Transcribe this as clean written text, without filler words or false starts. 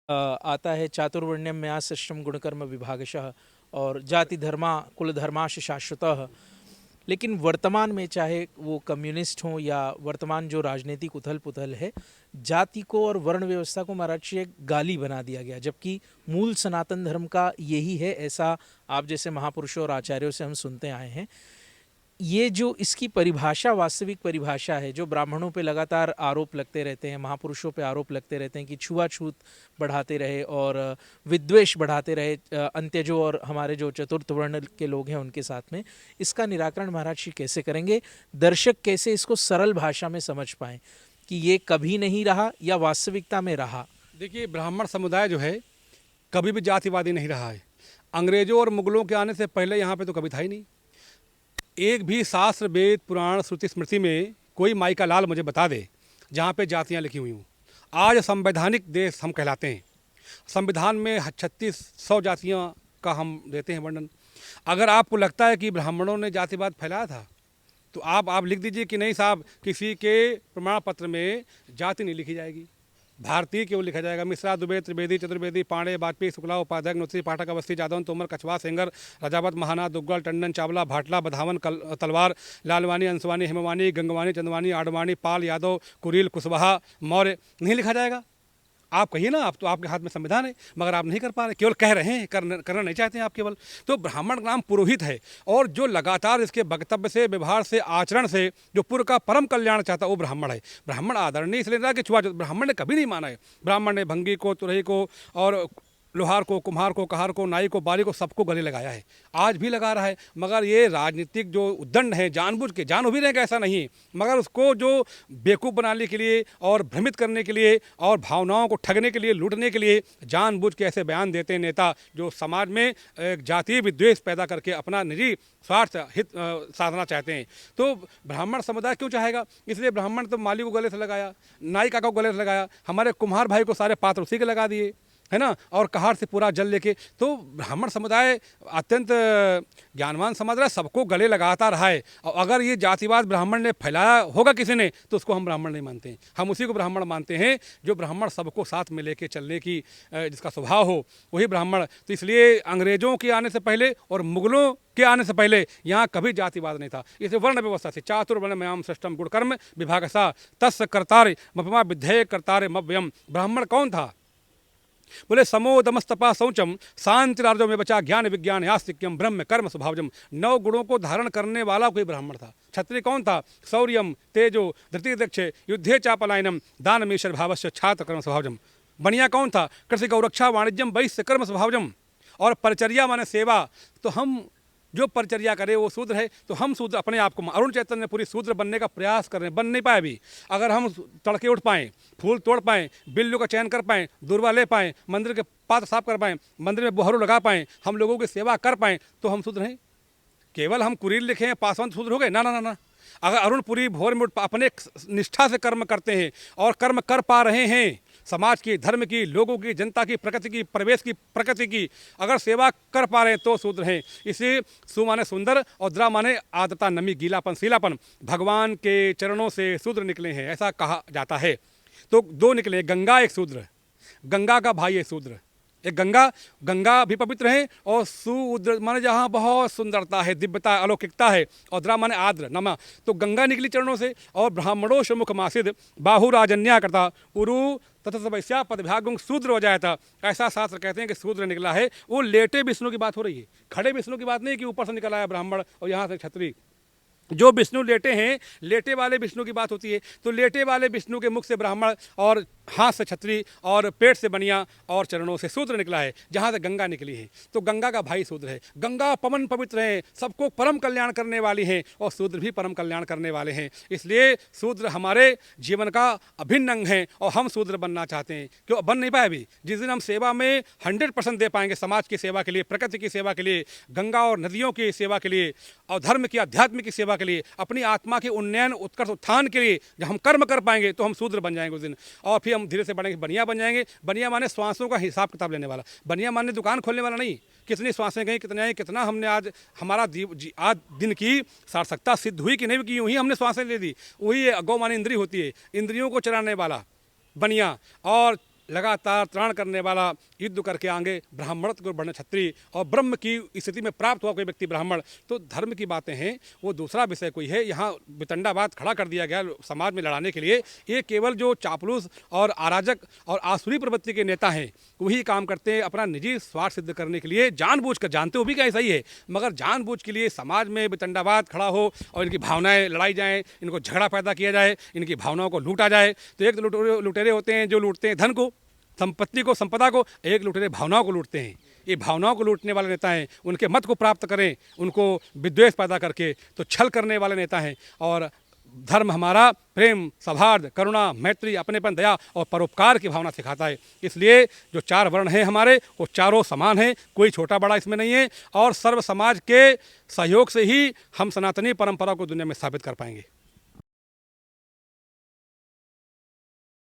आता है चातुर्वर्ण्यम मया सृष्टम गुणकर्म विभागशः और जाति धर्मा कुल धर्माश शाश्वतः। लेकिन वर्तमान में चाहे वो कम्युनिस्ट हों या वर्तमान जो राजनीतिक उथल पुथल है, जाति को और वर्ण व्यवस्था को महाराज जी एक गाली बना दिया गया, जबकि मूल सनातन धर्म का यही है। ऐसा आप जैसे महापुरुषों और आचार्यों से हम सुनते आए हैं। ये जो इसकी परिभाषा, वास्तविक परिभाषा है, जो ब्राह्मणों पे लगातार आरोप लगते रहते हैं, महापुरुषों पे आरोप लगते रहते हैं कि छुआछूत बढ़ाते रहे और विद्वेष बढ़ाते रहे अंत्यजों और हमारे जो चतुर्थ वर्ण के लोग हैं उनके साथ में, इसका निराकरण महाराज जी कैसे करेंगे? दर्शक कैसे इसको सरल भाषा में समझ पाएं कि ये कभी नहीं रहा या वास्तविकता में रहा? देखिए, ब्राह्मण समुदाय जो है कभी भी जातिवादी नहीं रहा है। अंग्रेजों और मुगलों के आने से पहले यहाँ पे तो कभी था ही नहीं। एक भी शास्त्र, वेद, पुराण, श्रुति, स्मृति में कोई माई का लाल मुझे बता दे जहाँ पे जातियाँ लिखी हुई हों। आज संवैधानिक देश हम कहलाते हैं। संविधान में 3600 जातियाँ का हम देते हैं वर्णन। अगर आपको लगता है कि ब्राह्मणों ने जातिवाद फैलाया था तो आप लिख दीजिए कि नहीं साहब, किसी के प्रमाण पत्र में जाति नहीं लिखी जाएगी, भारतीय केवल लिखा जाएगा। मिश्रा, दुबे, त्रिवेदी, चतुर्वेदी, पांडे, वाजपेयी, शुक्ला, उपाध्याय, नोत्री, पाठक, अवस्थी, जादवन, तोमर, कछवा, सेंगर, राजावत, महाना, दुग्गल, टंडन, चावला, भाटला, बधावन, तलवार, लालवानी, अंशवानी, हेमवानी, गंगवानी, चंदवानी, आडवाणी, पाल, यादव, कुरील, कुशवाहा, मौर्य नहीं लिखा जाएगा। आप कहिए ना, आप तो आपके हाथ में संविधान है, मगर आप नहीं कर पा रहे, केवल कह रहे हैं, करना नहीं चाहते हैं आप केवल। तो ब्राह्मण नाम पुरोहित है और जो लगातार इसके वक्तव्य से, व्यवहार से, आचरण से जो पूर्व का परम कल्याण चाहता वो ब्राह्मण है। ब्राह्मण आदरणीय इसलिए रहा कि छुआ, ब्राह्मण ने कभी नहीं माना है। ब्राह्मण ने भंगी को, तुरही को और लोहार को, कुम्हार को, कहार को, नाई को, बारी को, सबको गले लगाया है, आज भी लगा रहा है। मगर ये राजनीतिक जो उद्दंड है, जानबूझ के, जान भी रहेगा ऐसा नहीं है, मगर उसको जो बेवकूफ़ बनाने के लिए और भ्रमित करने के लिए और भावनाओं को ठगने के लिए, लूटने के लिए जानबूझ के ऐसे बयान देते हैं नेता जो समाज में एक जातीय विद्वेष पैदा करके अपना निजी स्वार्थ हित साधना चाहते हैं। तो ब्राह्मण समुदाय क्यों चाहेगा? इसलिए ब्राह्मण तो माली को गले से लगाया, नाई काका को गले से लगाया, हमारे कुम्हार भाई को सारे पात्र उसी के लगा दिए, है ना, और कहार से पूरा जल लेके। तो ब्राह्मण समुदाय अत्यंत ज्ञानवान समाज रहा, सबको गले लगाता रहा है। और अगर ये जातिवाद ब्राह्मण ने फैलाया होगा किसी ने तो उसको हम ब्राह्मण नहीं मानते हैं। हम उसी को ब्राह्मण मानते हैं जो ब्राह्मण सबको साथ में लेके चलने की जिसका स्वभाव हो, वही ब्राह्मण। तो इसलिए अंग्रेजों के आने से पहले और मुगलों के आने से पहले यहाँ कभी जातिवाद नहीं था। इसे वर्ण व्यवस्था से चातुर्वर्ण मयाम सृष्टम गुणकर्म विभागसा तस्य कर्तारे मपमा विधेय कर्तारे मव्यम। ब्राह्मण कौन था? बोले समोदमस्तपा शौचम शांतिरार्जो में बचा ज्ञान विज्ञान यास्तिक्यम ब्रह्म कर्म स्वभावजम। 9 गुणों को धारण करने वाला कोई ब्राह्मण था। क्षत्रिय कौन था? शौर्यम, तेजो, धृतिदक्ष, युद्धे चापलायनम, दानमीश्वर भावस्य, छात्र कर्म स्वभावजम। बनिया कौन था? कृषि गौरक्षा वाणिज्यम वैश्य कर्म स्वभावजम। और परिचर्या माने सेवा। तो हम जो परिचर्या करे वो शूद्र है। तो हम शूद्र अपने आप को, अरुण चैतन्य ने पूरी शूद्र बनने का प्रयास कर रहे हैं, बन नहीं पाए अभी। अगर हम तड़के उठ पाएँ, फूल तोड़ पाएँ, बिल्लू का चयन कर पाएँ, दुर्वा ले पाएँ, मंदिर के पात्र साफ कर पाएँ, मंदिर में बुहरू लगा पाएँ, हम लोगों की सेवा कर पाएँ तो हम शूद्र हैं। केवल हम कुरील लिखे हैं, पासवान शूद्र हो गए? ना ना ना ना। अगर अरुण पुरी भोर में अपने निष्ठा से कर्म करते हैं और कर्म कर पा रहे हैं, समाज की, धर्म की, लोगों की, जनता की, प्रकृति की, परिवेश की, प्रकृति की अगर सेवा कर पा रहे हैं तो शूद्र हैं। इसे सु माने सुंदर और द्रा माने आदता, नमी, गीलापन, सीलापन। भगवान के चरणों से शूद्र निकले हैं ऐसा कहा जाता है। तो 2 निकले, गंगा एक शूद्र, गंगा का भाई एक शूद्र। एक गंगा भी पवित्र है और शूद्र माने जहाँ बहुत सुंदरता है, दिव्यता, अलौकिकता है। और द्रा माने आद्र, नमा। तो गंगा निकली चरणों से। और ब्राह्मणों मुख मासिद बाहुराजन्या करता उरु तथा वैश्या पदभागुंग शूद्र हो जाया था। ऐसा शास्त्र कहते हैं कि शूद्र निकला है। वो लेटे विष्णु की बात हो रही है, खड़े विष्णु की बात नहीं कि ऊपर से निकल आया ब्राह्मण और यहाँ से क्षत्रिय। जो विष्णु लेटे हैं, लेटे वाले विष्णु की बात होती है। तो लेटे वाले विष्णु के मुख से ब्राह्मण और हाथ से क्षत्रिय और पेट से बनिया और चरणों से शूद्र निकला है, जहाँ से गंगा निकली है। तो गंगा का भाई शूद्र है। गंगा पवन पवित्र है, सबको परम कल्याण करने वाली हैं और शूद्र भी परम कल्याण करने वाले हैं। इसलिए शूद्र हमारे जीवन का अभिन्न अंग है और हम शूद्र बनना चाहते हैं। क्यों बन नहीं पाए अभी? जिस दिन हम सेवा में 100% दे पाएंगे, समाज की सेवा के लिए, प्रकृति की सेवा के लिए, गंगा और नदियों की सेवा के लिए और धर्म की, अध्यात्म की सेवा के लिए, अपनी आत्मा के उन्नयन, उत्कर्ष, उत्थान के लिए जब हम कर्म कर पाएंगे तो हम शूद्र बन जाएंगे उस दिन। और फिर हम धीरे से बढ़ेंगे, बनिया बन जाएंगे। बनिया माने श्वासों का हिसाब किताब लेने वाला। बनिया माने दुकान खोलने वाला नहीं, कितनी श्वासें गई, कितने आई, कितना हमने आज हमारा आज दिन की सार्थकता सिद्ध हुई कि नहीं की, यूँ ही हमने श्वासें ले दी। वही गौ माने इंद्रिय होती है, इंद्रियों को चलाने वाला बनिया। और लगातार त्राण करने वाला, युद्ध करके आगे ब्राह्मणत्व को बढ़ने क्षत्रिय और ब्रह्म की स्थिति में प्राप्त हुआ कोई व्यक्ति ब्राह्मण, तो धर्म की बातें हैं, वो दूसरा विषय कोई है। यहाँ वितंडावाद खड़ा कर दिया गया समाज में लड़ाने के लिए। ये केवल जो चापलूस और अराजक और आसुरी प्रवृत्ति के नेता हैं वही काम करते हैं, अपना निजी स्वार्थ सिद्ध करने के लिए जानबूझकर, जानते हो भी क्या ऐसा ही है, मगर जानबूझ के लिए समाज में वितंडावाद खड़ा हो और इनकी भावनाएं लड़ाई जाएं, इनको झगड़ा पैदा किया जाए, इनकी भावनाओं को लूटा जाए। तो एक तो लुटेरे होते हैं जो लूटते हैं धन को, संपत्ति को, संपदा को, एक लुटेरे भावनाओं को लूटते हैं। ये भावनाओं को लूटने वाले नेता हैं, उनके मत को प्राप्त करें, उनको विद्वेष पैदा करके तो छल करने वाले नेता हैं। और धर्म हमारा प्रेम, सौहार्द, करुणा, मैत्री, अपनेपन, दया और परोपकार की भावना सिखाता है। इसलिए जो चार वर्ण हैं हमारे, वो चारों समान हैं, कोई छोटा बड़ा इसमें नहीं है। और सर्व समाज के सहयोग से ही हम सनातनी परंपरा को दुनिया में स्थापित कर पाएंगे।